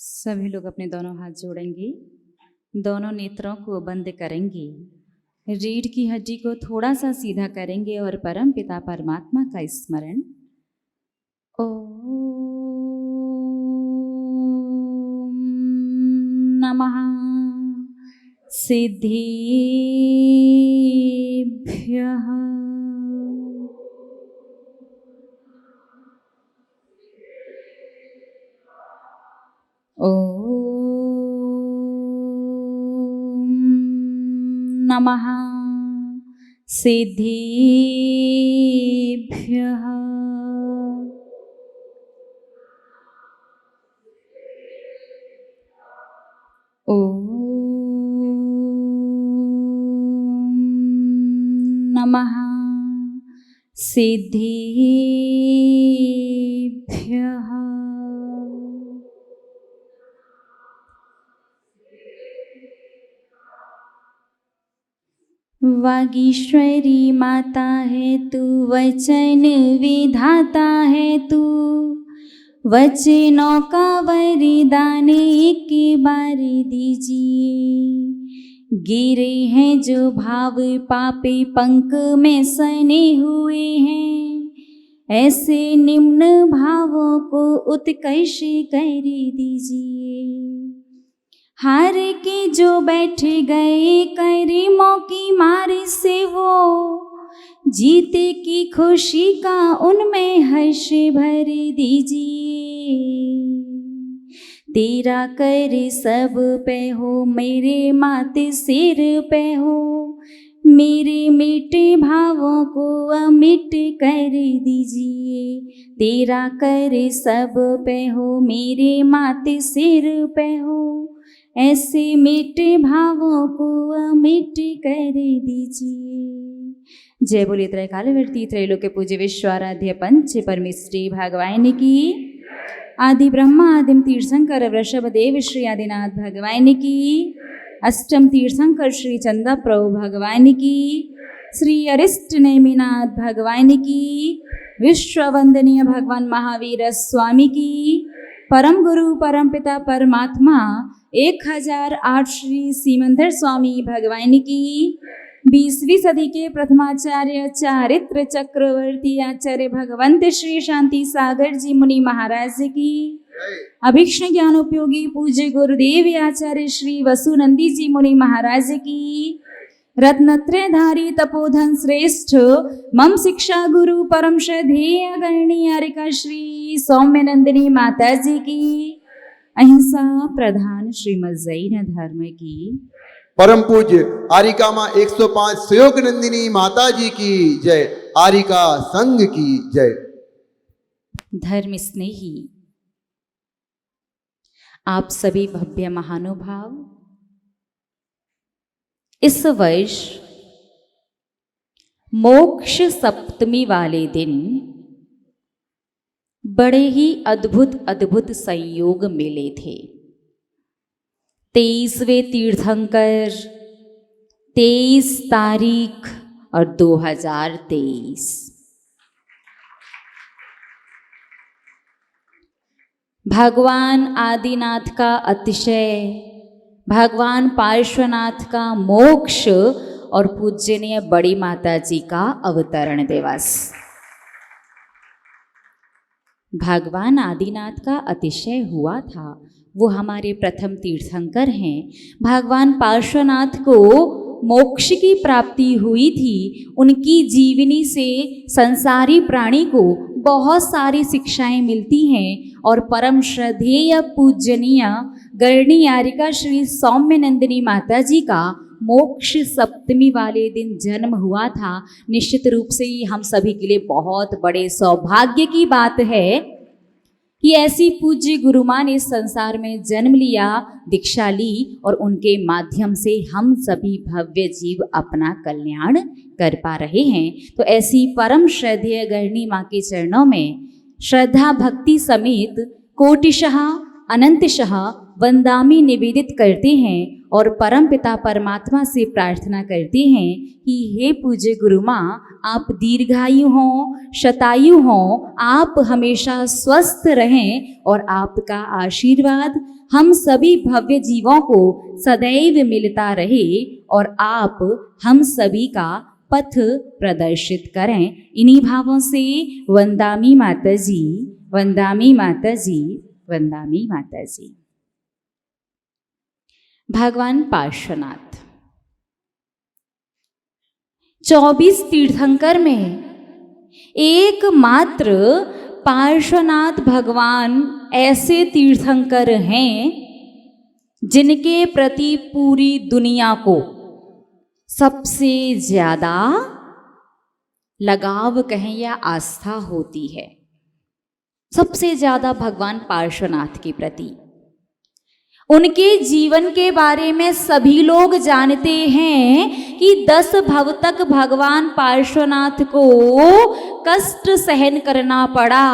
सभी लोग अपने दोनों हाथ जोड़ेंगे, दोनों नेत्रों को बंद करेंगे, रीढ़ की हड्डी को थोड़ा सा सीधा करेंगे और परम पिता परमात्मा का स्मरण। ओम नमः सिद्धिभ्यः। ओम नमः सिद्धिभ्यः। ओम नमः सिद्धिभ्यः। वागीश्वरी माता है तू, वचन विधाता है तू, वचनों का वरदान एक बार दीजिए। गिरे हैं जो भाव पापे पंख में सने हुए हैं, ऐसे निम्न भावों को उत्कर्ष कर दीजिए। हार के जो बैठ गए करीमों की मार से, वो जीते की खुशी का उनमें हर्ष भर दीजिए। तेरा कर सब पे हो, मेरे माथे सिर पे हो, मेरे मीठे भावों को अमिट कर दीजिए। तेरा कर सब पे हो, मेरे माथे सिर पे हो, ऐसे मीठे भावों को अमिट कर दीजिए। जय बोले त्रैकालवर्ती त्रैलोक्य पूज्य विश्वाराध्य पंच परमेष्ठी भगवान की। आदि ब्रह्मा आदिम तीर्थंकर वृषभ देव श्री आदिनाथ भगवान की। अष्टम तीर्थंकर श्री चंदा प्रभु भगवान की। श्री अरिष्ट नेमिनाथ भगवान की। विश्व वंदनीय भगवान महावीर स्वामी की। परम गुरु परम पिता परमात्मा 1008 श्री सीमंदर स्वामी भगवान की। 20वीं सदी के प्रथमाचार्य चारित्र चक्रवर्ती आचार्य भगवंत श्री शांति सागर जी मुनि महाराज की। अभीक्ष्ण ज्ञान उपयोगी पूज्य गुरुदेव आचार्य श्री वसुनंदी जी मुनि महाराज की। रत्नत्रयधारी तपोधन श्रेष्ठ मम शिक्षा गुरु परम श्रद्धेय गणनीयारिका श्री सौम्य नंदिनी माता जी की। अहिंसा प्रधान श्रीमद जैन धर्म की। परम पूज्य आरिका मां 105 सुयोग नंदिनी माता जी की जय। आरिका संघ की जय। धर्म स्नेही आप सभी भव्य महानुभाव, इस वर्ष मोक्ष सप्तमी वाले दिन बड़े ही अद्भुत अद्भुत संयोग मिले थे। 23वें तीर्थंकर 23 तारीख और 2023। भगवान आदिनाथ का अतिशय, भगवान पार्श्वनाथ का मोक्ष और पूजनीय बड़ी माता जी का अवतरण दिवस। भगवान आदिनाथ का अतिशय हुआ था, वो हमारे प्रथम तीर्थंकर हैं। भगवान पार्श्वनाथ को मोक्ष की प्राप्ति हुई थी। उनकी जीवनी से संसारी प्राणी को बहुत सारी शिक्षाएं मिलती हैं और परम श्रद्धेय पूजनीय गणनीयारिका श्री सौम्य नंदिनी माता जी का मोक्ष सप्तमी वाले दिन जन्म हुआ था। निश्चित रूप से ये हम सभी के लिए बहुत बड़े सौभाग्य की बात है कि ऐसी पूज्य गुरुमां ने इस संसार में जन्म लिया, दीक्षा ली और उनके माध्यम से हम सभी भव्य जीव अपना कल्याण कर पा रहे हैं। तो ऐसी परम श्रद्धेय गणनी मां के चरणों में श्रद्धा भक्ति समेत कोटिशः अनंतशः वंदामी निवेदित करते हैं और परमपिता परमात्मा से प्रार्थना करते हैं कि हे पूज्य गुरु माँ, आप दीर्घायु हों, शतायु हों, आप हमेशा स्वस्थ रहें और आपका आशीर्वाद हम सभी भव्य जीवों को सदैव मिलता रहे और आप हम सभी का पथ प्रदर्शित करें। इन्हीं भावों से वंदामी माता जी, वंदामी माता जी, वंदामी माता जी। भगवान पार्श्वनाथ 24 तीर्थंकर में एकमात्र पार्श्वनाथ भगवान ऐसे तीर्थंकर हैं जिनके प्रति पूरी दुनिया को सबसे ज्यादा लगाव कहें या आस्था होती है। सबसे ज्यादा भगवान पार्श्वनाथ के प्रति, उनके जीवन के बारे में सभी लोग जानते हैं कि 10 भव तक भगवान पार्श्वनाथ को कष्ट सहन करना पड़ा,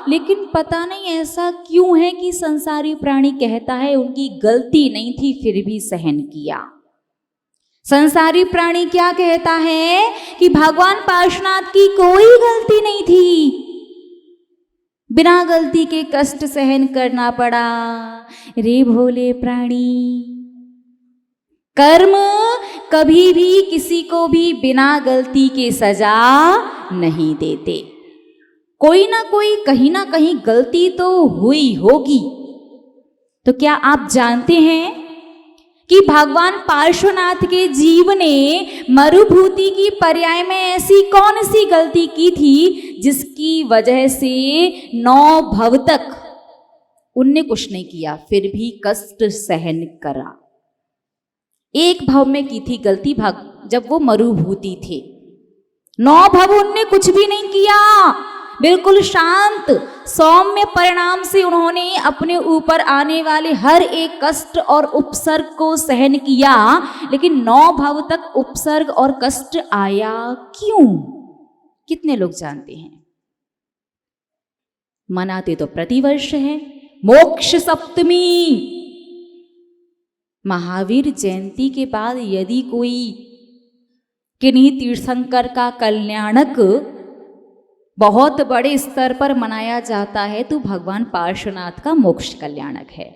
लेकिन पता नहीं ऐसा क्यों है कि संसारी प्राणी कहता है उनकी गलती नहीं थी फिर भी सहन किया। संसारी प्राणी क्या कहता है कि भगवान पार्श्वनाथ की कोई गलती नहीं थी, बिना गलती के कष्ट सहन करना पड़ा। रे भोले प्राणी, कर्म कभी भी किसी को भी बिना गलती के सजा नहीं देते। कोई ना कोई कहीं ना कहीं गलती तो हुई होगी। तो क्या आप जानते हैं कि भगवान पार्श्वनाथ के जीव ने मरुभूति की पर्याय में ऐसी कौन सी गलती की थी जिसकी वजह से 9 भव तक उनने कुछ नहीं किया फिर भी कष्ट सहन करा। एक भव में की थी गलती जब वो मरुभूति थे। 9 भव उनने कुछ भी नहीं किया, बिल्कुल शांत सौम्य परिणाम से उन्होंने अपने ऊपर आने वाले हर एक कष्ट और उपसर्ग को सहन किया। लेकिन 9 भव तक उपसर्ग और कष्ट आया क्यों? कितने लोग जानते हैं? मनाते तो प्रतिवर्ष है मोक्ष सप्तमी। महावीर जयंती के बाद यदि कोई किन्हीं तीर्थंकर का कल्याणक बहुत बड़े स्तर पर मनाया जाता है तो भगवान पार्श्वनाथ का मोक्ष कल्याणक है।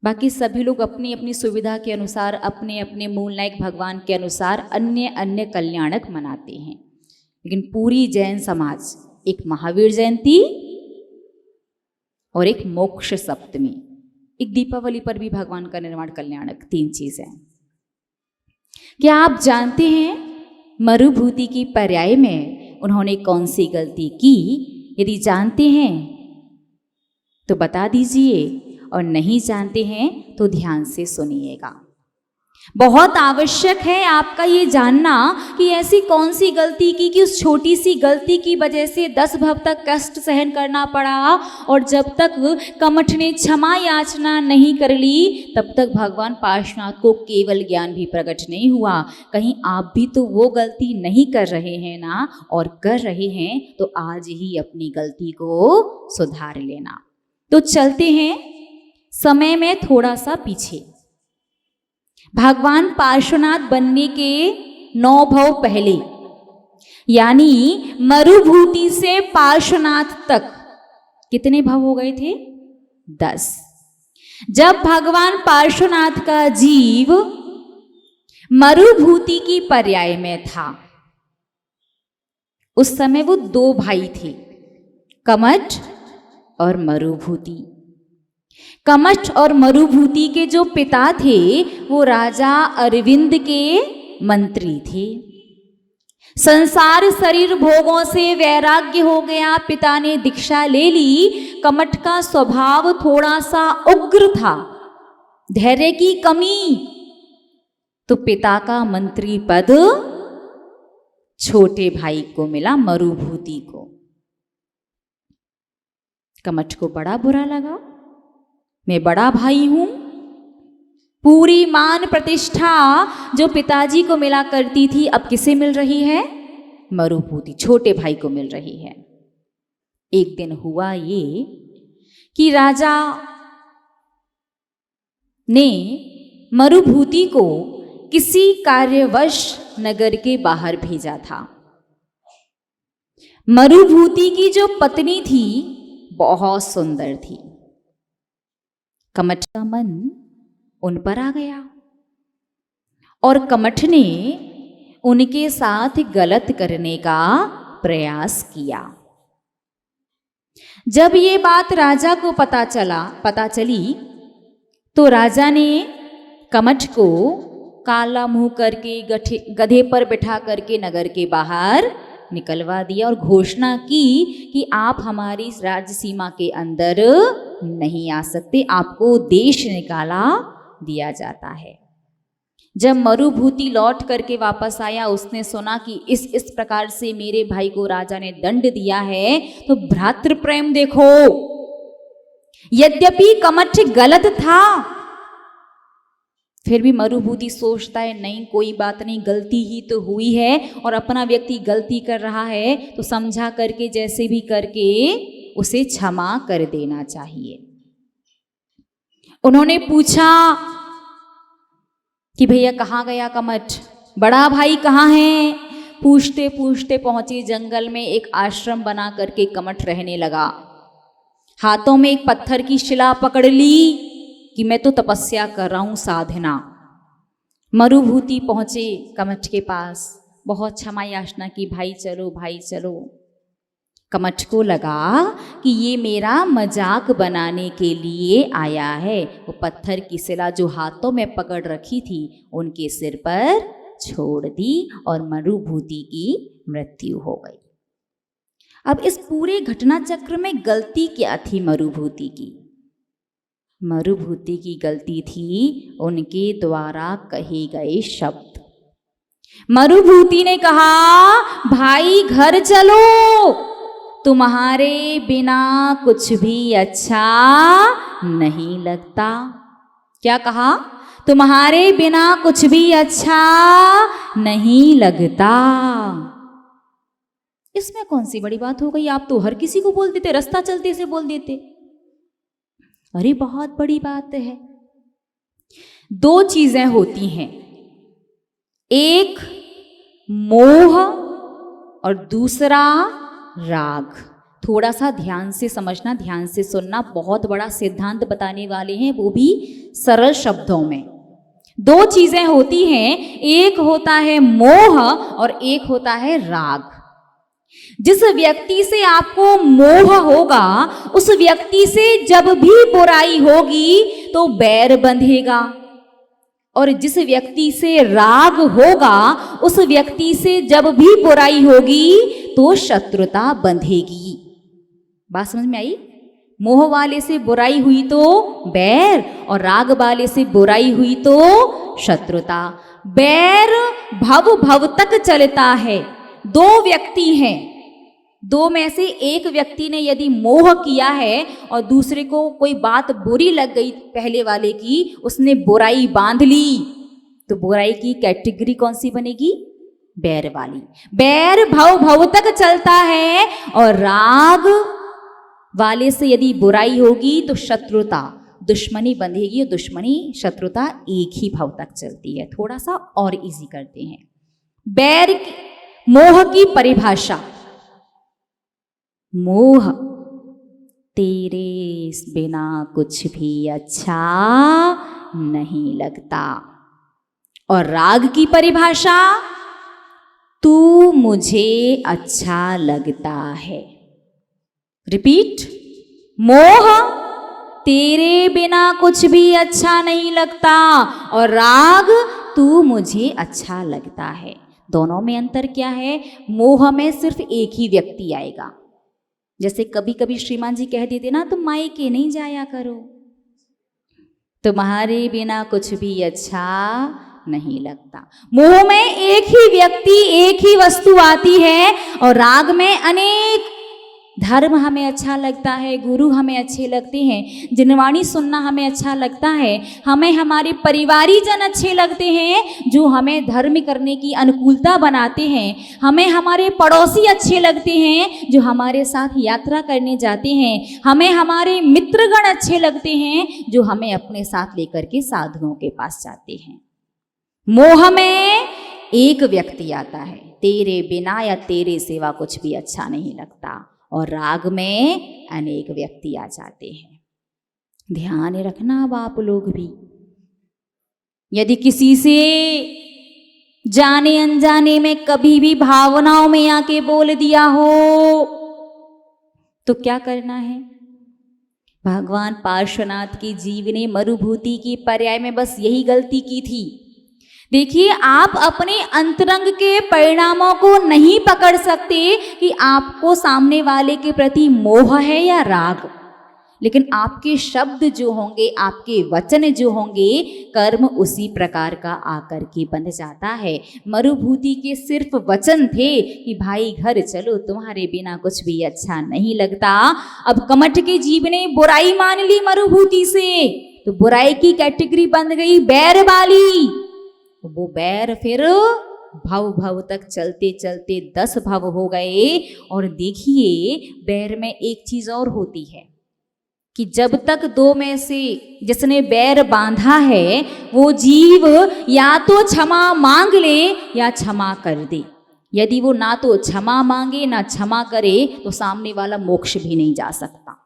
बाकी सभी लोग अपनी अपनी सुविधा के अनुसार, अपने अपने मूल नायक भगवान के अनुसार अन्य अन्य कल्याणक मनाते हैं। लेकिन पूरी जैन समाज एक महावीर जयंती और एक मोक्ष सप्तमी, एक दीपावली पर भी भगवान का निर्माण कल्याणक, 3 चीजें। क्या आप जानते हैं मरुभूति की पर्याय में उन्होंने कौन सी गलती की? यदि जानते हैं तो बता दीजिए और नहीं जानते हैं तो ध्यान से सुनिएगा। बहुत आवश्यक है आपका ये जानना कि ऐसी कौन सी गलती की कि उस छोटी सी गलती की वजह से 10 भव तक कष्ट सहन करना पड़ा और जब तक कमठ ने क्षमा याचना नहीं कर ली तब तक भगवान पार्श्वनाथ को केवल ज्ञान भी प्रकट नहीं हुआ। कहीं आप भी तो वो गलती नहीं कर रहे हैं ना? और कर रहे हैं तो आज ही अपनी गलती को सुधार लेना। तो चलते हैं समय में थोड़ा सा पीछे। भगवान पार्श्वनाथ बनने के 9 भव पहले, यानी मरुभूति से पार्श्वनाथ तक कितने भव हो गए थे? 10। जब भगवान पार्श्वनाथ का जीव मरुभूति की पर्याय में था उस समय वो 2 भाई थे, कमठ और मरुभूति। कमठ और मरुभूति के जो पिता थे वो राजा अरविंद के मंत्री थे। संसार शरीर भोगों से वैराग्य हो गया, पिता ने दीक्षा ले ली। कमठ का स्वभाव थोड़ा सा उग्र था, धैर्य की कमी, तो पिता का मंत्री पद छोटे भाई को मिला, मरुभूति को। कमठ को बड़ा बुरा लगा, मैं बड़ा भाई हूं, पूरी मान प्रतिष्ठा जो पिताजी को मिला करती थी अब किसे मिल रही है? मरुभूति, छोटे भाई को मिल रही है। एक दिन हुआ ये कि राजा ने मरुभूति को किसी कार्यवश नगर के बाहर भेजा था। मरुभूति की जो पत्नी थी बहुत सुंदर थी। कमठ का मन उन पर आ गया और कमठ ने उनके साथ गलत करने का प्रयास किया। जब ये बात राजा को पता चली तो राजा ने कमठ को काला मुंह करके गधे पर बिठा करके नगर के बाहर निकलवा दिया और घोषणा की कि आप हमारी राज्य सीमा के अंदर नहीं आ सकते, आपको देश निकाला दिया जाता है। जब मरुभूति लौट करके वापस आया, उसने सुना कि इस प्रकार से मेरे भाई को राजा ने दंड दिया है, तो भ्रातृ प्रेम देखो। यद्यपि कमठ गलत था, फिर भी मरुभूति सोचता है नहीं कोई बात नहीं, गलती ही तो हुई है और अपना व्यक्ति गलती कर रहा है तो समझा करके जैसे भी करके उसे क्षमा कर देना चाहिए। उन्होंने पूछा कि भैया कहाँ गया कमठ, बड़ा भाई कहाँ है? पूछते पूछते पहुंचे जंगल में, एक आश्रम बना करके कमठ रहने लगा। हाथों में एक पत्थर की शिला पकड़ ली कि मैं तो तपस्या कर रहा हूं, साधना। मरुभूति पहुंचे कमठ के पास, बहुत क्षमा याचना की, भाई चलो भाई चलो। कमठ को लगा कि ये मेरा मजाक बनाने के लिए आया है। वो पत्थर की शिला जो हाथों में पकड़ रखी थी उनके सिर पर छोड़ दी और मरुभूति की मृत्यु हो गई। अब इस पूरे घटना चक्र में गलती क्या थी मरुभूति की? मरुभूति की गलती थी उनके द्वारा कहे गए शब्द। मरुभूति ने कहा भाई घर चलो, तुम्हारे बिना कुछ भी अच्छा नहीं लगता। क्या कहा? तुम्हारे बिना कुछ भी अच्छा नहीं लगता। इसमें कौन सी बड़ी बात हो गई? आप तो हर किसी को बोल देते, रास्ता चलते से बोल देते। अरे बहुत बड़ी बात है। दो चीजें होती हैं, एक मोह और दूसरा राग। थोड़ा सा ध्यान से समझना, ध्यान से सुनना, बहुत बड़ा सिद्धांत बताने वाले हैं, वो भी सरल शब्दों में। दो चीजें होती हैं, एक होता है मोह और एक होता है राग। जिस व्यक्ति से आपको मोह होगा, उस व्यक्ति से जब भी बुराई होगी तो बैर बंधेगा, और जिस व्यक्ति से राग होगा उस व्यक्ति से जब भी बुराई होगी तो शत्रुता बंधेगी। बात समझ में आई? मोह वाले से बुराई हुई तो बैर और राग वाले से बुराई हुई तो शत्रुता। बैर भव भव तक चलता है। दो व्यक्ति हैं, दो में से एक व्यक्ति ने यदि मोह किया है और दूसरे को कोई बात बुरी लग गई पहले वाले की, उसने बुराई बांध ली, तो बुराई की कैटेगरी कौन सी बनेगी? बैर वाली। बैर भव भव तक चलता है और राग वाले से यदि बुराई होगी तो शत्रुता, दुश्मनी बंधेगी, और दुश्मनी शत्रुता एक ही भाव तक चलती है। थोड़ा सा और इजी करते हैं। बैर की, मोह की परिभाषा, मोह तेरे बिना कुछ भी अच्छा नहीं लगता, और राग की परिभाषा तू मुझे अच्छा लगता है। रिपीट, मोह तेरे बिना कुछ भी अच्छा नहीं लगता और राग तू मुझे अच्छा लगता है। दोनों में अंतर क्या है? मोह में सिर्फ एक ही व्यक्ति आएगा। जैसे कभी कभी श्रीमान जी कह देते ना, तुम मायके नहीं जाया करो, तुम्हारे बिना कुछ भी अच्छा नहीं लगता। मोह में एक ही व्यक्ति, एक ही वस्तु आती है, और राग में अनेक धर्म हमें अच्छा लगता है, गुरु हमें अच्छे लगते हैं, जिनवाणी सुनना हमें अच्छा लगता है, हमें हमारे परिवारीजन अच्छे लगते हैं जो हमें धर्म करने की अनुकूलता बनाते हैं, हमें हमारे पड़ोसी अच्छे लगते हैं जो हमारे साथ यात्रा करने जाते हैं, हमें हमारे मित्रगण अच्छे लगते हैं जो हमें अपने साथ लेकर के साधुओं के पास जाते हैं। मोह में एक व्यक्ति आता है, तेरे बिना या तेरे सिवा कुछ भी अच्छा नहीं लगता, और राग में अनेक व्यक्ति आ जाते हैं। ध्यान रखना अब आप लोग भी, यदि किसी से जाने अनजाने में कभी भी भावनाओं में आके बोल दिया हो तो क्या करना है? भगवान पार्श्वनाथ की जीवनी मरुभूति की पर्याय में बस यही गलती की थी। देखिए, आप अपने अंतरंग के परिणामों को नहीं पकड़ सकते कि आपको सामने वाले के प्रति मोह है या राग, लेकिन आपके शब्द जो होंगे, आपके वचन जो होंगे, कर्म उसी प्रकार का आकर के बन जाता है। मरुभूति के सिर्फ वचन थे कि भाई घर चलो, तुम्हारे बिना कुछ भी अच्छा नहीं लगता। अब कमठ के जीव ने बुराई मान ली मरुभूति से, तो बुराई की कैटेगरी बन गई बैर वाली। वो बैर फिर भव भव तक चलते चलते 10 भव हो गए। और देखिए, बैर में एक चीज और होती है कि जब तक दो में से जिसने बैर बांधा है वो जीव या तो क्षमा मांग ले या क्षमा कर दे। यदि वो ना तो क्षमा मांगे ना क्षमा करे तो सामने वाला मोक्ष भी नहीं जा सकता।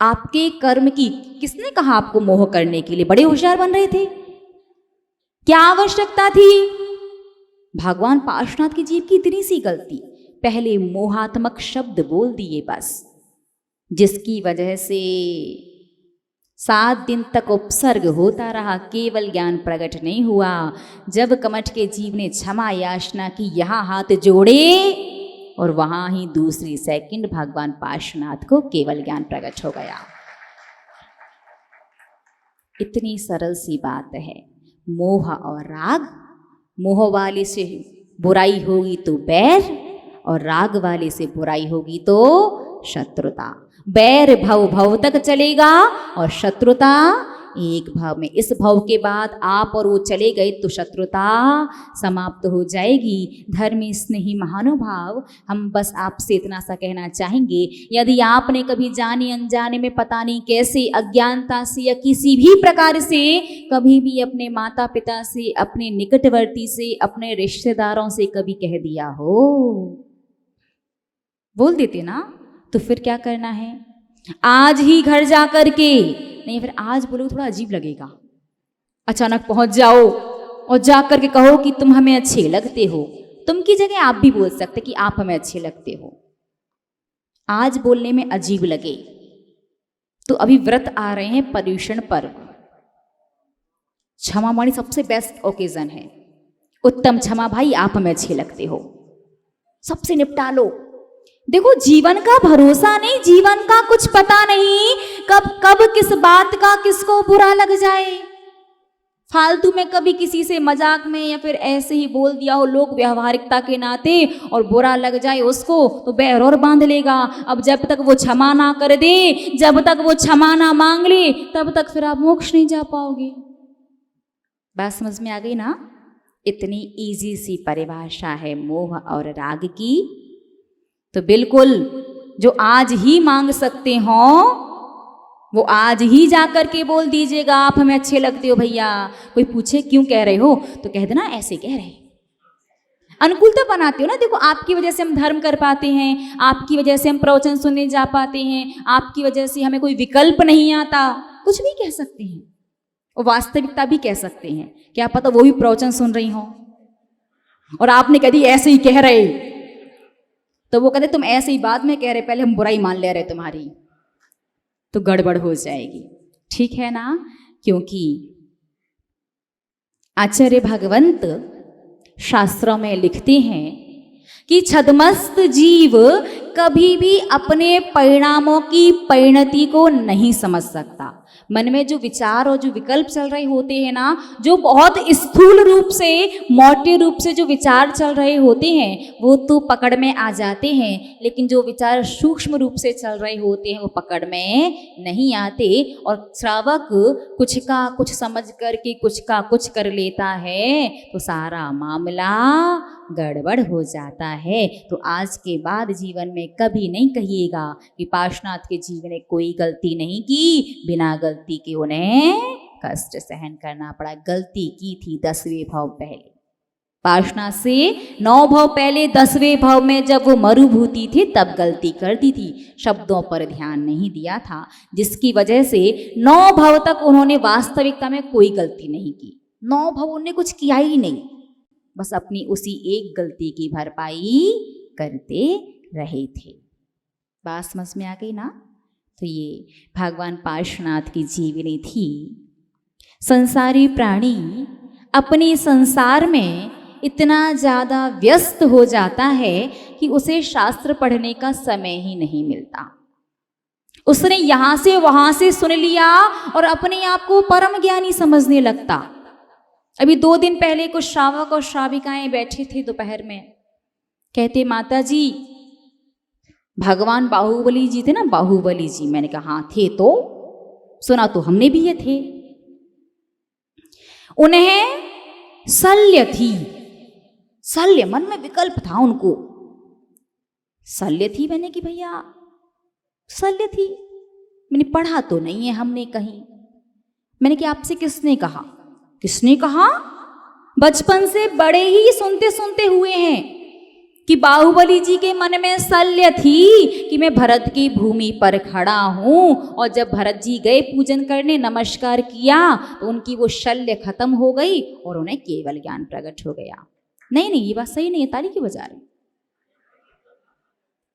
आपके कर्म की किसने कहा आपको मोह करने के लिए? बड़े होशियार बन रहे थे, क्या आवश्यकता थी? भगवान पार्श्वनाथ की जीव की इतनी सी गलती, पहले मोहात्मक शब्द बोल दिए बस, जिसकी वजह से 7 दिन तक उपसर्ग होता रहा, केवल ज्ञान प्रकट नहीं हुआ। जब कमठ के जीव ने क्षमा याचना की, यहाँ हाथ जोड़े और वहां ही दूसरी सेकंड भगवान पार्श्वनाथ को केवल ज्ञान प्रकट हो गया। इतनी सरल सी बात है। मोह और राग, मोह वाले से बुराई होगी तो बैर, और राग वाले से बुराई होगी तो शत्रुता। बैर भव भव तक चलेगा और शत्रुता एक भाव में। इस भाव के बाद आप और वो चले गए तो शत्रुता समाप्त हो जाएगी। धर्मी स्नेही महानुभाव, हम बस आपसे इतना सा कहना चाहेंगे, यदि आपने कभी जाने अनजाने में पता नहीं कैसे अज्ञानता से या किसी भी प्रकार से कभी भी अपने माता पिता से, अपने निकटवर्ती से, अपने रिश्तेदारों से कभी कह दिया हो, बोल देते ना, तो फिर क्या करना है? आज ही घर जा कर के, नहीं फिर आज बोलो थोड़ा अजीब लगेगा, अचानक पहुंच जाओ और जा कर के कहो कि तुम हमें अच्छे लगते हो। तुम की जगह आप भी बोल सकते कि आप हमें अच्छे लगते हो। आज बोलने में अजीब लगे तो अभी व्रत आ रहे हैं, पर्युषण पर्व, क्षमा मानी सबसे बेस्ट ओकेजन है। उत्तम क्षमा भाई, आप हमें अच्छे लगते हो, सबसे निपटा लो। देखो, जीवन का भरोसा नहीं, जीवन का कुछ पता नहीं, कब कब किस बात का किसको बुरा लग जाए। फालतू में कभी किसी से मजाक में या फिर ऐसे ही बोल दिया हो लोग व्यवहारिकता के नाते, और बुरा लग जाए उसको तो बैर और बांध लेगा। अब जब तक वो क्षमा ना कर दे, जब तक वो क्षमा ना मांग ले, तब तक फिर आप मोक्ष नहीं जा पाओगे। बात समझ में आ गई ना? इतनी इजी सी परिभाषा है मोह और राग की। तो बिल्कुल जो आज ही मांग सकते हो वो आज ही जाकर के बोल दीजिएगा, आप हमें अच्छे लगते हो भैया। कोई पूछे क्यों कह रहे हो तो कह देना ऐसे कह रहे, अनुकूलता बनाते हो ना। देखो, आपकी वजह से हम धर्म कर पाते हैं, आपकी वजह से हम प्रवचन सुनने जा पाते हैं, आपकी वजह से हमें कोई विकल्प नहीं आता। कुछ भी कह सकते हैं और वास्तविकता भी कह सकते हैं। क्या पता वो भी प्रवचन सुन रही हो और आपने कह दी ऐसे ही कह रहे, तो वो कहते तुम ऐसे ही बाद में कह रहे, पहले हम बुराई मान ले रहे तुम्हारी, तो गड़बड़ हो जाएगी। ठीक है ना? क्योंकि आचार्य भगवंत शास्त्रों में लिखते हैं कि छद्मस्त जीव कभी भी अपने परिणामों की परिणति को नहीं समझ सकता। मन में जो विचार और जो विकल्प चल रहे होते हैं ना, जो बहुत स्थूल रूप से, मोटे रूप से जो विचार चल रहे होते हैं वो तो पकड़ में आ जाते हैं, लेकिन जो विचार सूक्ष्म रूप से चल रहे होते हैं वो पकड़ में नहीं आते। और श्रावक कुछ का कुछ समझ करके कुछ का कुछ कर लेता है तो सारा मामला गड़बड़ हो जाता है। तो आज के बाद जीवन में कभी नहीं कहिएगा कि पार्श्वनाथ के जीवन में कोई गलती नहीं की, बिना गलती के उन्हें कष्ट सहन करना पड़ा। गलती की थी 10वें भाव पहले, पार्श्वनाथ से 9 भाव पहले 10वें भाव में जब वो मरुभूति थे तब गलती कर दी थी, शब्दों पर ध्यान नहीं दिया था, जिसकी वजह से 9 भाव तक उन्होंने वास्तविकता में कोई गलती नहीं की। 9 भाव उन्होंने कुछ किया ही नहीं, बस अपनी उसी एक गलती की भरपाई करते रहे थे। बात समझ में आ गई ना? तो ये भगवान पार्श्वनाथ की जीवनी थी। संसारी प्राणी अपने संसार में इतना ज़्यादा व्यस्त हो जाता है कि उसे शास्त्र पढ़ने का समय ही नहीं मिलता। उसने यहाँ से वहाँ से सुन लिया और अपने आप को परम ज्ञानी समझने लगता। अभी 2 दिन पहले कुछ श्रावक और श्राविकाएं बैठे थे दोपहर में, कहते माता जी भगवान बाहुबली जी थे ना, बाहुबली जी। मैंने कहा हाँ थे, तो सुना तो हमने भी ये थे। उन्हें शल्य थी, शल्य मन में विकल्प था उनको, शल्य थी। मैंने कि भैया शल्य थी, मैंने पढ़ा तो नहीं है हमने कहीं। मैंने कि आपसे किसने कहा? किसने कहा? बचपन से बड़े ही सुनते सुनते हुए हैं कि बाहुबली जी के मन में शल्य थी कि मैं भरत की भूमि पर खड़ा हूं, और जब भरत जी गए पूजन करने, नमस्कार किया तो उनकी वो शल्य खत्म हो गई और उन्हें केवल ज्ञान प्रकट हो गया। नहीं नहीं, ये बात सही नहीं है, ताली क्यों बजा रहे?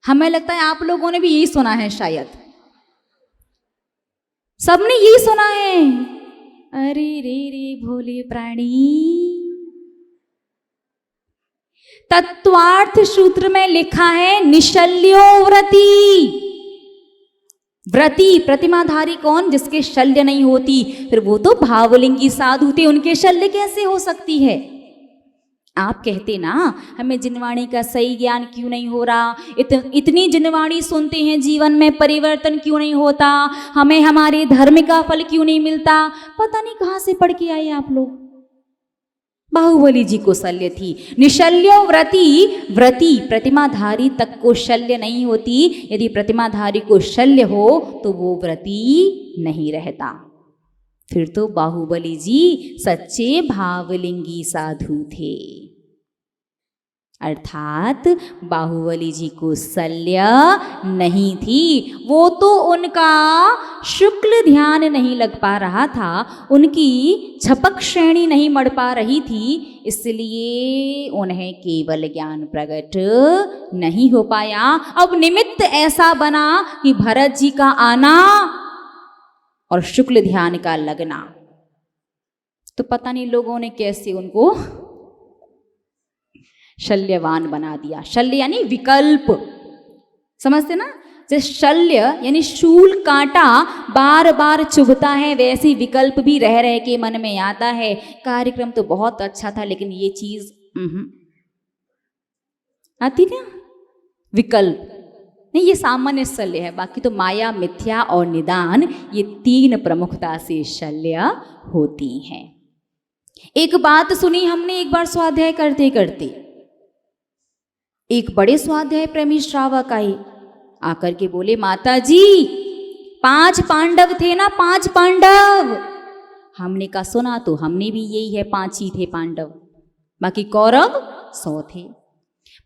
हमें लगता है आप लोगों ने भी यही सुना है, शायद सबने यही सुना है। अरे रे रे भोले प्राणी, तत्वार्थ सूत्र में लिखा है निशल्यो व्रती। व्रती प्रतिमाधारी कौन? जिसके शल्य नहीं होती, फिर वो तो भावलिंगी साधु थे, उनके शल्य कैसे हो सकती है? आप कहते ना हमें जिनवाणी का सही ज्ञान क्यों नहीं हो रहा, इतनी जिनवाणी सुनते हैं, जीवन में परिवर्तन क्यों नहीं होता, हमें हमारे धर्म का फल क्यों नहीं मिलता? पता नहीं कहाँ से पढ़ के आए आप लोग। बाहुबली जी को शल्य थी। निशल्यो व्रती, व्रती प्रतिमाधारी तक को शल्य नहीं होती। यदि प्रतिमाधारी को शल्य हो तो वो व्रती नहीं रहता। फिर तो बाहुबली जी सच्चे भावलिंगी साधु थे, अर्थात बाहुबली जी को शल्य नहीं थी। वो तो उनका शुक्ल ध्यान नहीं लग पा रहा था, उनकी छपक श्रेणी नहीं मढ़ पा रही थी, इसलिए उन्हें केवल ज्ञान प्रकट नहीं हो पाया। अब निमित्त ऐसा बना कि भरत जी का आना और शुक्ल ध्यान का लगना, तो पता नहीं लोगों ने कैसे उनको शल्यवान बना दिया। शल्य यानी विकल्प, समझते ना? जैसे शल्य यानी शूल कांटा बार बार चुभता है, वैसे विकल्प भी रह रह के मन में आता है। कार्यक्रम तो बहुत अच्छा था, लेकिन ये चीज आती ना, विकल्प नहीं, ये सामान्य शल्य है। बाकी तो माया, मिथ्या और निदान, ये 3 प्रमुखता से शल्य होती हैं। एक बात सुनी हमने एक बार स्वाध्याय करते करते, एक बड़े स्वाध्याय प्रेमी श्रावक आए, आकर के बोले माता जी 5 पांडव थे ना, 5 पांडव। हमने कहा सुना तो हमने भी यही है, 5 ही थे पांडव, बाकी कौरव 100 थे।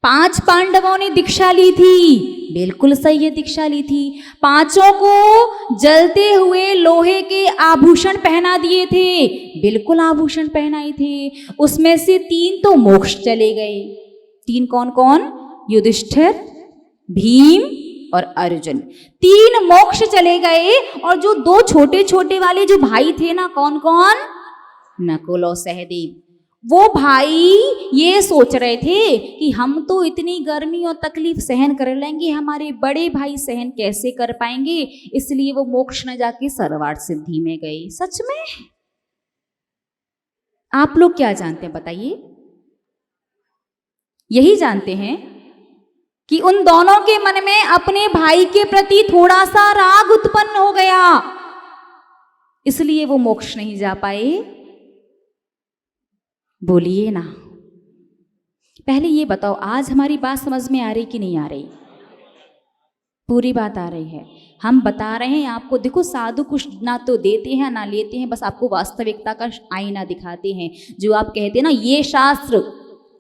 5 पांडवों ने दीक्षा ली थी, बिल्कुल सही है, दीक्षा ली थी। 5 को जलते हुए लोहे के आभूषण पहना दिए थे, बिल्कुल आभूषण पहनाए थे। उसमें से 3 तो मोक्ष चले गए। 3 कौन कौन? युधिष्ठिर, भीम और अर्जुन। 3 मोक्ष चले गए, और जो 2 छोटे छोटे वाले जो भाई थे ना, कौन कौन? नकुल और सहदेव, वो भाई ये सोच रहे थे कि हम तो इतनी गर्मी और तकलीफ सहन कर लेंगे, हमारे बड़े भाई सहन कैसे कर पाएंगे, इसलिए वो मोक्ष न जाके सर्वार्थ सिद्धि में गए। सच में? आप लोग क्या जानते हैं बताइए? यही जानते हैं कि उन दोनों के मन में अपने भाई के प्रति थोड़ा सा राग उत्पन्न हो गया, इसलिए वो मोक्ष नहीं जा पाए। बोलिए ना। पहले ये बताओ, आज हमारी बात समझ में आ रही कि नहीं आ रही? पूरी बात आ रही है। हम बता रहे हैं आपको, देखो साधु कुछ ना तो देते हैं ना लेते हैं, बस आपको वास्तविकता का आईना दिखाते हैं। जो आप कहते हैं ना ये शास्त्र,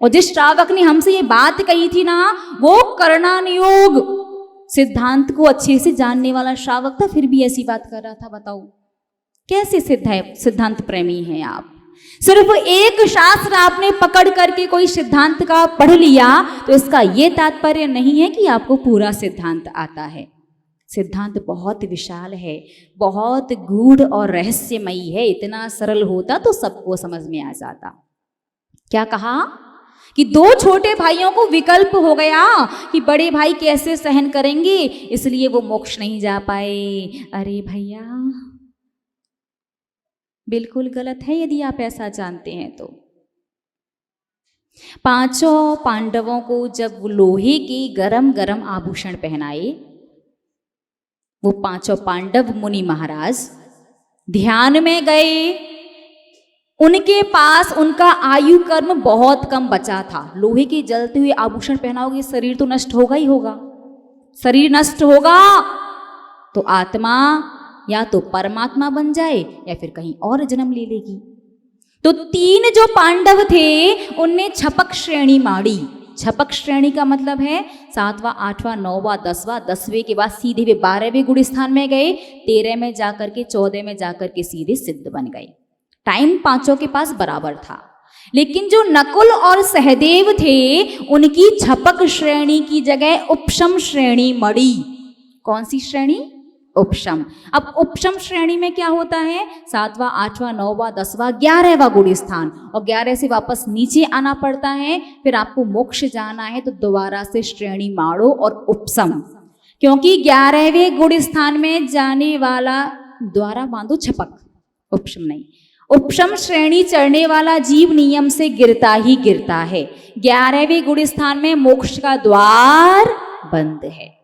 और जिस श्रावक ने हमसे ये बात कही थी ना, वो कर्णानुयोग सिद्धांत को अच्छे से जानने वाला श्रावक था, फिर भी ऐसी बात कर रहा था। बताओ कैसे सिद्धांत प्रेमी हैं आप? सिर्फ एक शास्त्र आपने पकड़ करके कोई सिद्धांत का पढ़ लिया तो इसका यह तात्पर्य नहीं है कि आपको पूरा सिद्धांत आता है। सिद्धांत बहुत विशाल है, बहुत गूढ़ और रहस्यमयी है। इतना सरल होता तो सबको समझ में आ जाता। क्या कहा कि दो छोटे भाइयों को विकल्प हो गया कि बड़े भाई कैसे सहन करेंगे, इसलिए वो मोक्ष नहीं जा पाए। अरे भैया, बिल्कुल गलत है यदि आप ऐसा जानते हैं तो। पांचों पांडवों को जब लोहे के गरम गरम आभूषण पहनाए, वो पांचों पांडव मुनि महाराज ध्यान में गए। उनके पास उनका आयु कर्म बहुत कम बचा था। लोहे के जलते हुए आभूषण पहनाओगे, शरीर तो नष्ट होगा ही होगा। शरीर नष्ट होगा तो आत्मा या तो परमात्मा बन जाए या फिर कहीं और जन्म ले लेगी। तो तीन जो पांडव थे उनने छपक श्रेणी माड़ी। छपक श्रेणी का मतलब है 7वां 8वां 9वां 10वां, 10वें के बाद सीधे वे 12वें गुण स्थान में गए, 13 में जाकर के 14 में जाकर के सीधे सिद्ध बन गए। टाइम पांचों के पास बराबर था। लेकिन जो नकुल और सहदेव थे उनकी छपक श्रेणी की जगह उपशम श्रेणी मड़ी। कौन सी श्रेणी? उपशम। अब उपशम श्रेणी में क्या होता है? 7वां 8वां 9वां 10वां 11वां गुण स्थान, और 11 से वापस नीचे आना पड़ता है। फिर आपको मोक्ष जाना है तो दोबारा से श्रेणी माड़ो और उपशम, क्योंकि 11वें गुण स्थान में जाने वाला द्वारा बांधो छपक, उपशम नहीं। उपशम श्रेणी चढ़ने वाला जीव नियम से गिरता ही गिरता है। 11वें गुण स्थान में मोक्ष का द्वार बंद है।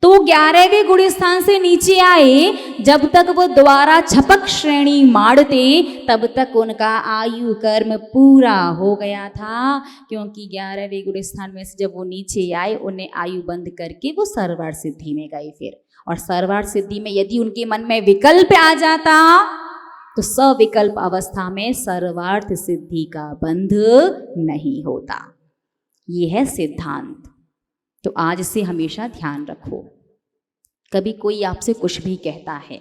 तो 11वें गुण स्थान से नीचे आए, जब तक वो दोबारा छपक श्रेणी मारते तब तक उनका आयु कर्म पूरा हो गया था। क्योंकि 11वें गुण स्थान में से जब वो नीचे आए, उन्हें आयु बंद करके वो सर्वार्थ सिद्धि में गए। फिर और सर्वार्थ सिद्धि में यदि उनके मन में विकल्प आ जाता तो सविकल्प अवस्था में सर्वार्थ सिद्धि का बंध नहीं होता। ये है सिद्धांत। तो आज से हमेशा ध्यान रखो, कभी कोई आपसे कुछ भी कहता है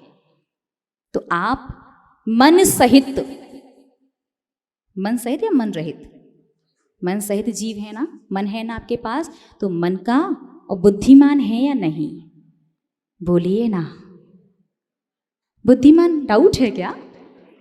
तो आप मन सहित या मन रहित? मन सहित जीव है ना, मन है ना आपके पास, तो मन का और बुद्धिमान है या नहीं? बोलिए ना। बुद्धिमान डाउट है क्या?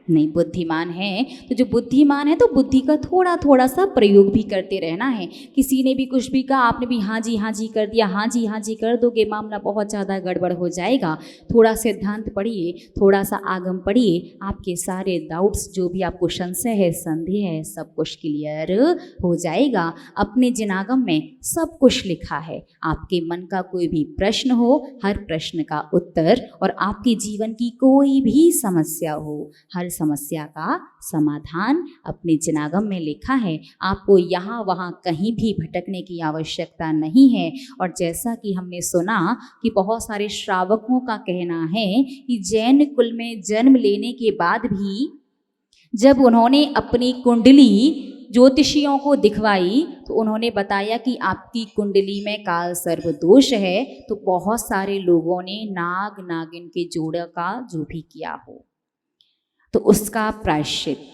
नहीं, बुद्धिमान है। तो जो बुद्धिमान है तो बुद्धि का थोड़ा थोड़ा सा प्रयोग भी करते रहना है। किसी ने भी कुछ भी कहा, आपने भी हाँ जी कर दिया, हाँ जी कर दोगे, मामला बहुत ज़्यादा गड़बड़ हो जाएगा। थोड़ा सिद्धांत पढ़िए, थोड़ा सा आगम पढ़िए, आपके सारे डाउट्स, जो भी आपको संशय है, संदेह है, सब कुछ क्लियर हो जाएगा। अपने जिनागम में सब कुछ लिखा है। आपके मन का कोई भी प्रश्न हो, हर प्रश्न का उत्तर, और आपके जीवन की कोई भी समस्या हो, हर समस्या का समाधान अपने जिनागम में लिखा है। आपको यहाँ वहाँ कहीं भी भटकने की आवश्यकता नहीं है। और जैसा कि हमने सुना कि बहुत सारे श्रावकों का कहना है कि जैन कुल में जन्म लेने के बाद भी जब उन्होंने अपनी कुंडली ज्योतिषियों को दिखवाई तो उन्होंने बताया कि आपकी कुंडली में काल सर्प दोष है। तो बहुत सारे लोगों ने नाग नागिन के जोड़ा का जो भी किया हो तो उसका प्रायश्चित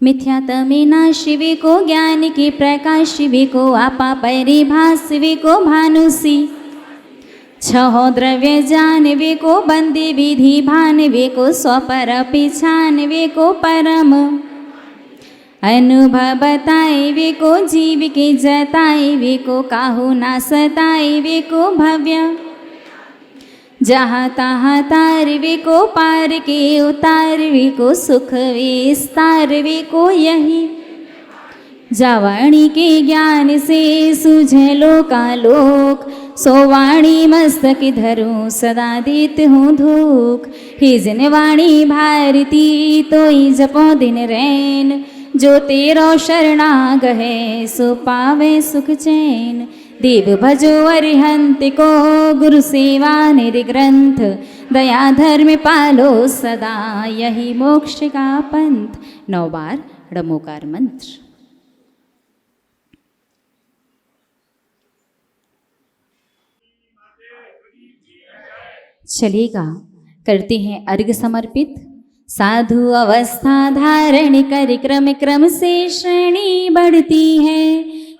मिथ्यात्मे नाश विको ज्ञान के प्रकाश विको आपा परिभास विको भानुसी छहो द्रव्य जान विको बंदी विधि भान विको स्वपर पिछान विको परम अनुभव बताए विको जीव के जताए विको काहू ना सताए विको भव्य जहाँ तहाँ तारवे को पार के उतारवे को सुख विस्तारवे को यही जावाणी के ज्ञान से सूझे लोकालोक सोवाणी मस्तक धरूं सदा देत हूँ धूक ही जिनवाणी भारती तोई जपो दिन रैन जो तेरो शरणाग है सो पावे सुख चैन देव भजो अरिहंत को गुरु सेवा निर्ग्रंथ दया धर्म पालो सदा यही मोक्ष का पंथ। 9 बार ड़मोकार मंत्र। चलेगा, करते हैं अर्घ समर्पित। साधु अवस्था धारण कर क्रम क्रम से श्रेणी बढ़ती है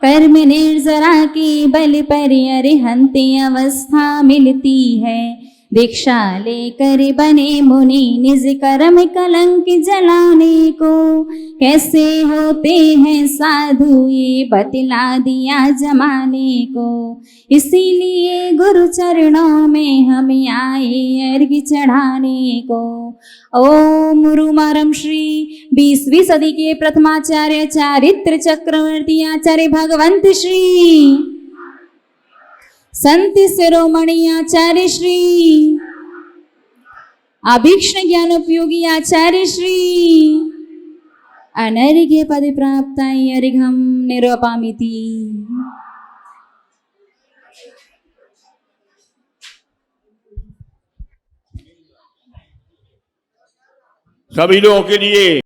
कर्म निर्जरा की बल पर अरिहंती अवस्था मिलती है दीक्षा लेकर बने मुनि निज कर्म कलंक जलाने को कैसे होते हैं साधु ये बतला दिया जमाने को इसीलिए गुरु चरणों में हम आए अर्घ चढ़ाने को। ओम रुमारम श्री 20वीं सदी के प्रथमाचार्य चारित्र चक्रवर्ती आचार्य भगवंत श्री संत शिरोमणि आचार्य श्री अभीक्ष्ण ज्ञानोपयोगी आचार्य श्री अनर्घ्य पद प्राप्ताय अर्घम निरूपयामि। सभी लोगों के लिए